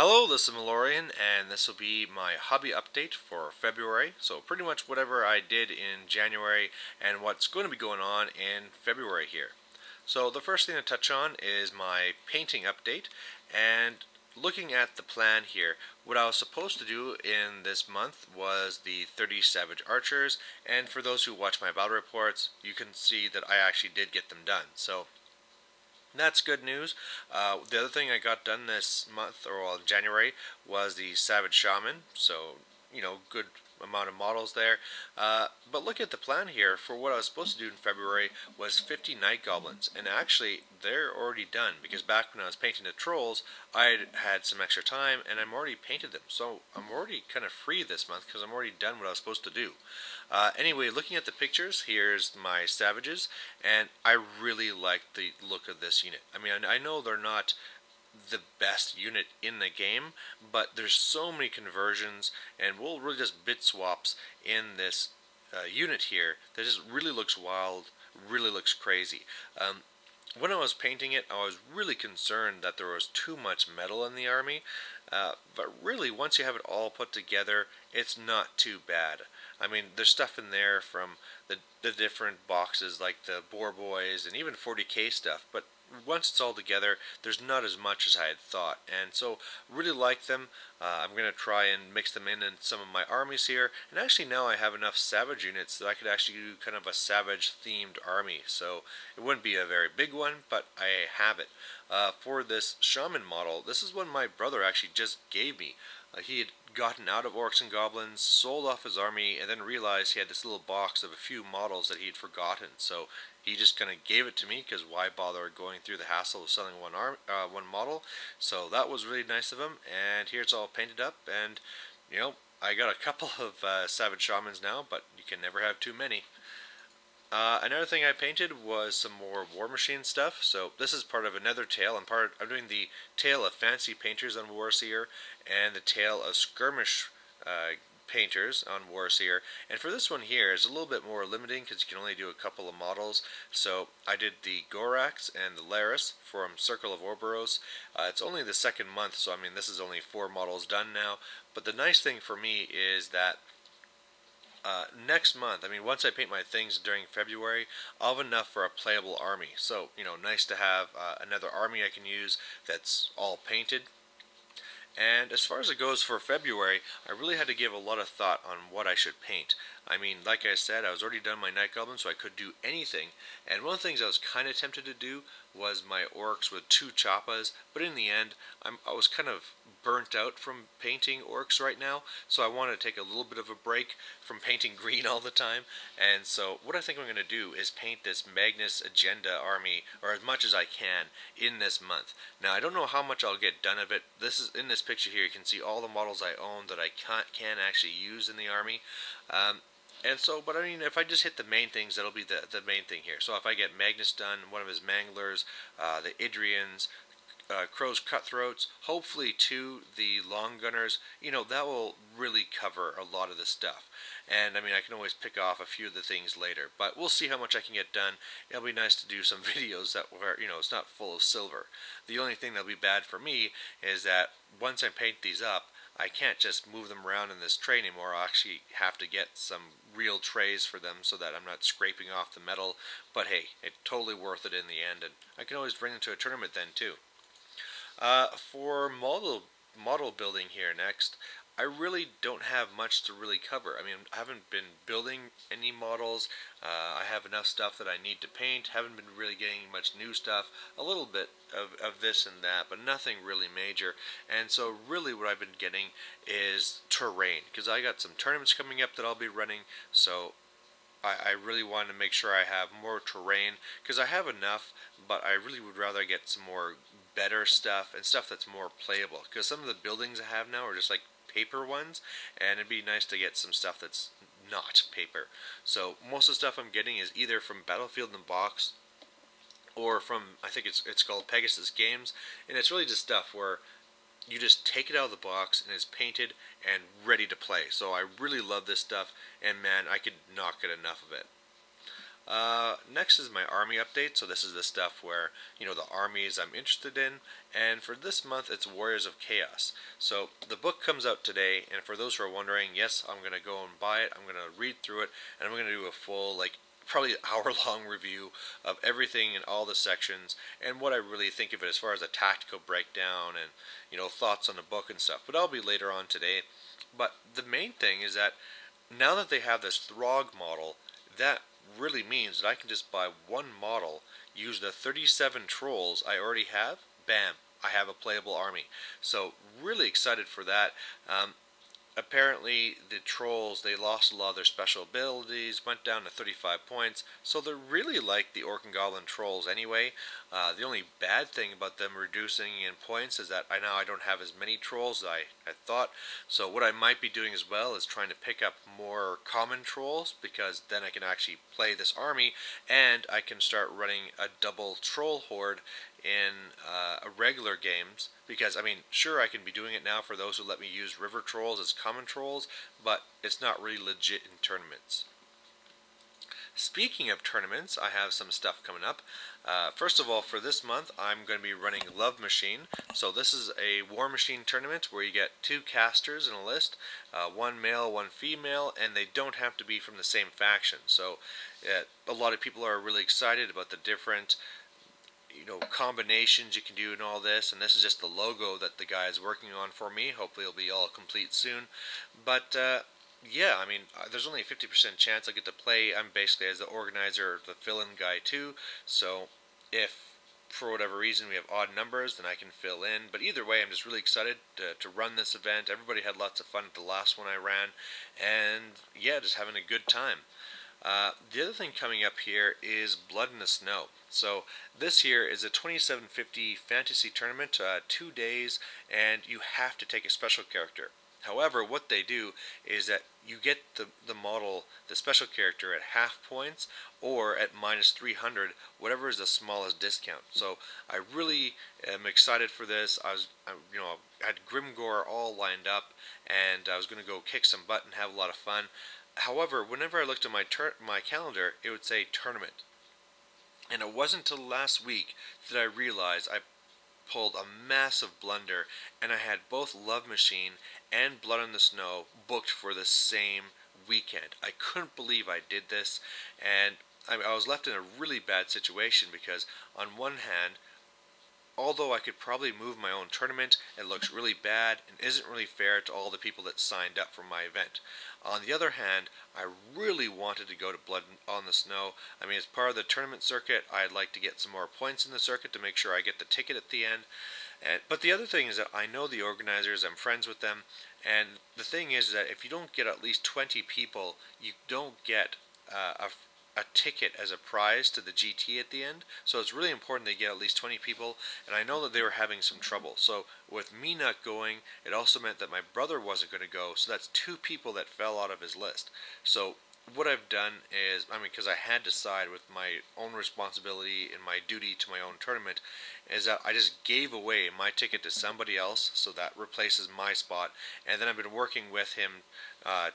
Hello, this is Malorian, and this will be my hobby update for February. So pretty much whatever I did in January and what's going to be going on in February here. So the first thing to touch on is my painting update, and looking at the plan here, what I was supposed to do in this month was the 30 Savage Archers, and for those who watch my battle reports, you can see that I actually did get them done. So that's good news. The other thing I got done this month, or well, in January, was the Savage Shaman. So, good amount of models there. But look at the plan here. For what I was supposed to do in February was 50 Night Goblins. And actually, they're already done. Because back when I was painting the Trolls, I had some extra time, and I'm already painted them. So I'm already kind of free this month, because I'm already done what I was supposed to do. Anyway, looking at the pictures, here's my Savages, and I really like the look of this unit. I mean, I know they're not the best unit in the game, but there's so many conversions, and we'll really just bit swaps in this unit here that just really looks wild, really looks crazy. When I was painting it, I was really concerned that there was too much metal in the army, but really, once you have it all put together, it's not too bad. I mean, there's stuff in there from the different boxes, like the Boar Boys and even 40k stuff, but once it's all together, there's not as much as I had thought, and so really like them. I'm going to try and mix them in some of my armies here, and actually now I have enough Savage units that I could actually do kind of a Savage themed army, so it wouldn't be a very big one, but I have it. For this Shaman model, this is one my brother actually just gave me. He had gotten out of Orcs and Goblins, sold off his army, and then realized he had this little box of a few models that he had forgotten. So he just kind of gave it to me, because why bother going through the hassle of selling one model? So that was really nice of him, and here it's all painted up, and I got a couple of Savage Shamans now, but you can never have too many. Another thing I painted was some more War Machine stuff. So this is part of another tale. I'm doing the tale of fancy painters on Warseer and the tale of skirmish painters on Warseer. And for this one here, it's a little bit more limiting because you can only do a couple of models. So I did the Gorax and the Laris from Circle of Orboros. It's only the second month, so I mean this is only 4 models done now. But the nice thing for me is that next month, I mean, once I paint my things during February, I'll have enough for a playable army. So, nice to have another army I can use that's all painted. And as far as it goes for February, I really had to give a lot of thought on what I should paint. I mean, like I said, I was already done my Night Goblin, so I could do anything. And one of the things I was kind of tempted to do was my Orcs with 2 Chappas, but in the end, I was kind of burnt out from painting Orcs right now, so I wanted to take a little bit of a break from painting green all the time. And so what I think I'm going to do is paint this Magnus Agenda army, or as much as I can, in this month. Now, I don't know how much I'll get done of it. This is in this picture here, you can see all the models I own that I can actually use in the army. And so, but I mean, if I just hit the main things, that'll be the main thing here. So if I get Magnus done, one of his Manglers, the Idrians, Crow's Cutthroats, hopefully too the Long Gunners, that will really cover a lot of the stuff. And I mean, I can always pick off a few of the things later, but we'll see how much I can get done. It'll be nice to do some videos that where, it's not full of silver. The only thing that'll be bad for me is that once I paint these up, I can't just move them around in this tray anymore. I'll actually have to get some real trays for them so that I'm not scraping off the metal. But hey, it's totally worth it in the end, and I can always bring them to a tournament then too. For model building here next, I really don't have much to really cover. I mean, I haven't been building any models. I have enough stuff that I need to paint. Haven't been really getting much new stuff. A little bit of this and that, but nothing really major. And so really what I've been getting is terrain, because I got some tournaments coming up that I'll be running, so I really want to make sure I have more terrain, because I have enough, but I really would rather get some more better stuff and stuff that's more playable, because some of the buildings I have now are just like paper ones, and it'd be nice to get some stuff that's not paper. So most of the stuff I'm getting is either from Battlefield in the Box or from, I think it's called Pegasus Games, and it's really just stuff where you just take it out of the box and it's painted and ready to play. So I really love this stuff, and man, I could not get enough of it. Next is my army update. So this is the stuff where, the armies I'm interested in. And for this month, it's Warriors of Chaos. So the book comes out today, and for those who are wondering, yes, I'm going to go and buy it. I'm going to read through it, and I'm going to do a full, probably hour-long review of everything in all the sections and what I really think of it as far as a tactical breakdown and, thoughts on the book and stuff. But that'll be later on today. But the main thing is that now that they have this Throg model, that really means that I can just buy one model, use the 37 trolls I already have, bam, I have a playable army. So really excited for that. Apparently the trolls, they lost a lot of their special abilities, went down to 35 points, so they're really like the Orc and Goblin trolls anyway. The only bad thing about them reducing in points is that I don't have as many trolls as I thought, so what I might be doing as well is trying to pick up more common trolls, because then I can actually play this army, and I can start running a double troll horde in regular games, because sure, I can be doing it now for those who let me use river trolls as common trolls, but it's not really legit in tournaments. Speaking of tournaments, I have some stuff coming up. First of all, for this month, I'm going to be running Love Machine. So this is a War Machine tournament where you get 2 casters in a list, 1 male, 1 female, and they don't have to be from the same faction. So a lot of people are really excited about the different combinations you can do and all this, and this is just the logo that the guy is working on for me. Hopefully it'll be all complete soon. But yeah, there's only a 50% chance I get to play. I'm basically, as the organizer, the fill-in guy too, so if for whatever reason we have odd numbers, then I can fill in. But either way, I'm just really excited to run this event. Everybody had lots of fun at the last one I ran, and yeah, just having a good time. The other thing coming up here is Blood in the Snow. So this here is a 2750 fantasy tournament, 2 days, and you have to take a special character. However, what they do is that you get the model, the special character, at half points or at minus 300, whatever is the smallest discount. So I really am excited for this. I had Grimgore all lined up, and I was going to go kick some butt and have a lot of fun. However, whenever I looked at my calendar, it would say tournament. And it wasn't until last week that I realized I pulled a massive blunder, and I had both Love Machine and Blood in the Snow booked for the same weekend. I couldn't believe I did this, and I was left in a really bad situation, because on one hand, although I could probably move my own tournament, it looks really bad and isn't really fair to all the people that signed up for my event. On the other hand, I really wanted to go to Blood on the Snow. As part of the tournament circuit, I'd like to get some more points in the circuit to make sure I get the ticket at the end. But the other thing is that I know the organizers, I'm friends with them, and the thing is that if you don't get at least 20 people, you don't get a ticket as a prize to the GT at the end. So it's really important they get at least 20 people, and I know that they were having some trouble. So with me not going, it also meant that my brother wasn't going to go, so that's 2 people that fell out of his list. So what I've done is, because I had to side with my own responsibility and my duty to my own tournament, is that I just gave away my ticket to somebody else, so that replaces my spot, and then I've been working with him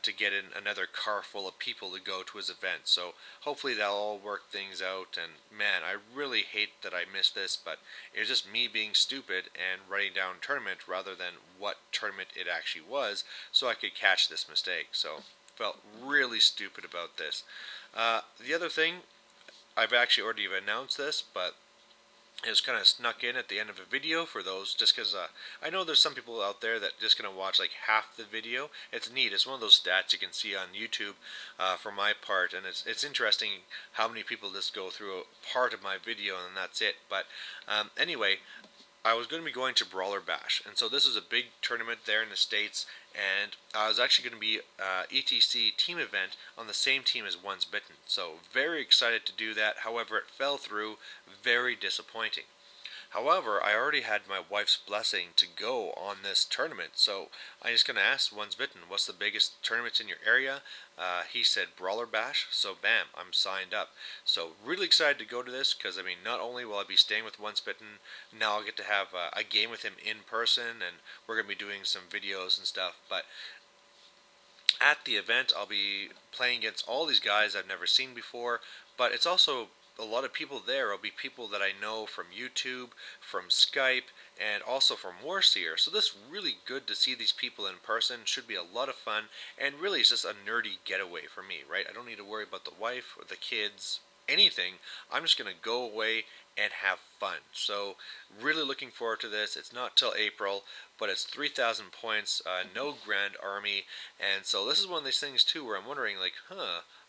to get in another car full of people to go to his event. So hopefully that'll all work things out, and man, I really hate that I missed this, but it was just me being stupid and writing down tournament rather than what tournament it actually was, so I could catch this mistake. So felt really stupid about this. The other thing, I've actually already announced this, but it was kind of snuck in at the end of a video for those, just because I know there's some people out there that just going to watch like half the video. It's neat. It's one of those stats you can see on YouTube for my part, and it's interesting how many people just go through a part of my video and that's it. But anyway, I was going to be going to Brawler Bash, and so this is a big tournament there in the States, and I was actually going to be ETC team event on the same team as Once Bitten. So very excited to do that. However, it fell through. Very disappointing. However, I already had my wife's blessing to go on this tournament, so I just going to ask Once Bitten, what's the biggest tournament in your area? He said Brawler Bash, so bam, I'm signed up. So really excited to go to this, because not only will I be staying with Once Bitten, now I'll get to have a game with him in person, and we're going to be doing some videos and stuff. But At the event, I'll be playing against all these guys I've never seen before, but it's also a lot of people there will be people that I know from YouTube, from Skype, and also from Warseer. So this is really good to see these people in person. Should be a lot of fun, and really it's just a nerdy getaway for me, right? I don't need to worry about the wife or the kids, anything. I'm just gonna go away and have fun. So really looking forward to this. It's not till April, but it's 3,000 points, no Grand Army, and so this is one of these things too where I'm wondering like,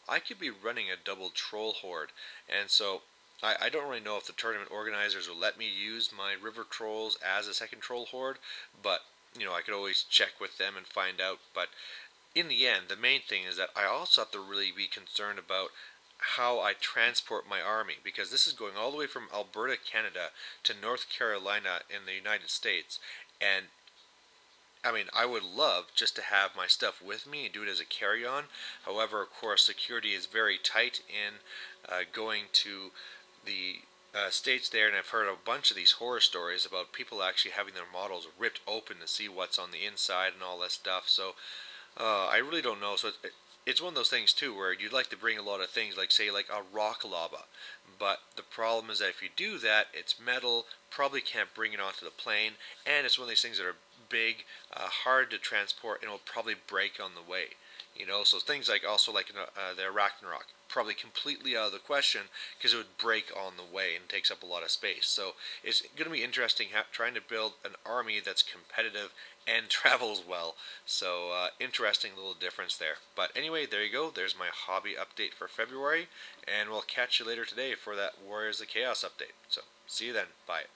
I could be running a double troll horde, and so I don't really know if the tournament organizers will let me use my river trolls as a second troll horde, but I could always check with them and find out. But in the end, the main thing is that I also have to really be concerned about how I transport my army, because this is going all the way from Alberta, Canada to North Carolina in the United States, and I mean, I would love just to have my stuff with me and do it as a carry-on. However, of course, security is very tight in going to the states there, and I've heard a bunch of these horror stories about people actually having their models ripped open to see what's on the inside and all that stuff. So I really don't know. So it's one of those things too where you'd like to bring a lot of things, like say like a rock lava, but the problem is that if you do that, it's metal, probably can't bring it onto the plane, and it's one of these things that are big, hard to transport, and it'll probably break on the way. So things like also like the Arachnarok, probably completely out of the question because it would break on the way and takes up a lot of space. So it's going to be interesting trying to build an army that's competitive and travels well. So interesting little difference there. But anyway, there you go. There's my hobby update for February, and we'll catch you later today for that Warriors of Chaos update. So see you then. Bye.